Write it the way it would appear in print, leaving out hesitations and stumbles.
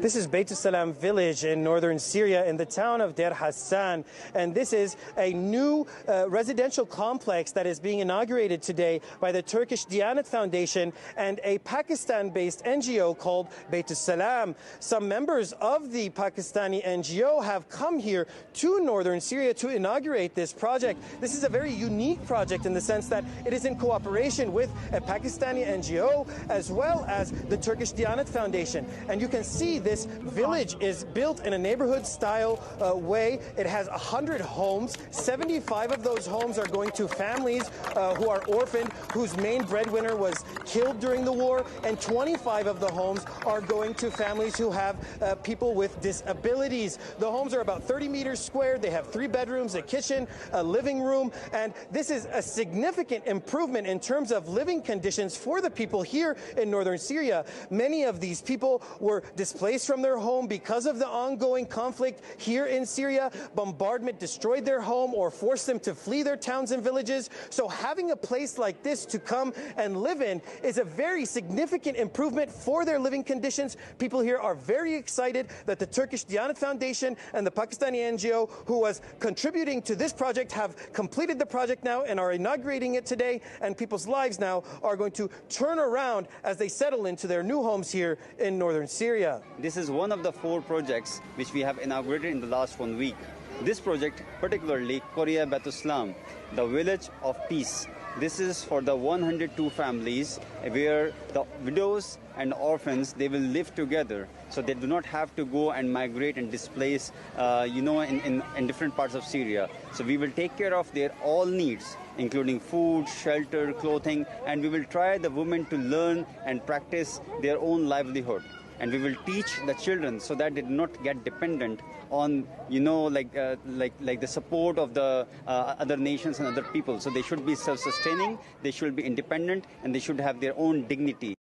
This is Baitulssalam village in northern Syria in the town of Deir Hassan, and this is a new residential complex that is being inaugurated today by the Turkish Diyanet Foundation and a Pakistan-based NGO called Baitulssalam. Some members of the Pakistani NGO have come here to northern Syria to inaugurate this project. This is a very unique project in the sense that it is in cooperation with a Pakistani NGO as well as the Turkish Diyanet Foundation. And you can see this village is built in a neighborhood-style way. It has 100 homes. 75 of those homes are going to families who are orphaned, whose main breadwinner was killed during the war, and 25 of the homes are going to families who have people with disabilities. The homes are about 30 meters square. They have 3 bedrooms, a kitchen, a living room, and this is a significant improvement in terms of living conditions for the people here in northern Syria. Many of these people were displaced from their home because of the ongoing conflict here in Syria. Bombardment destroyed their home or forced them to flee their towns and villages. So having a place like this to come and live in is a very significant improvement for their living conditions. People here are very excited that the Turkish Diyanet Foundation and the Pakistani NGO who was contributing to this project have completed the project now and are inaugurating it today, and people's lives now are going to turn around as they settle into their new homes here in northern Syria. This is one of the 4 projects which we have inaugurated in the last 1 week. This project, particularly Korea Baitulssalam, the village of peace. This is for the 102 families where the widows and orphans, they will live together, so they do not have to go and migrate and displace, in different parts of Syria. So we will take care of their all needs, including food, shelter, clothing, and we will try the women to learn and practice their own livelihood. And we will teach the children so that they do not get dependent on, like the support of the other nations and other people. So they should be self-sustaining, they should be independent, and they should have their own dignity.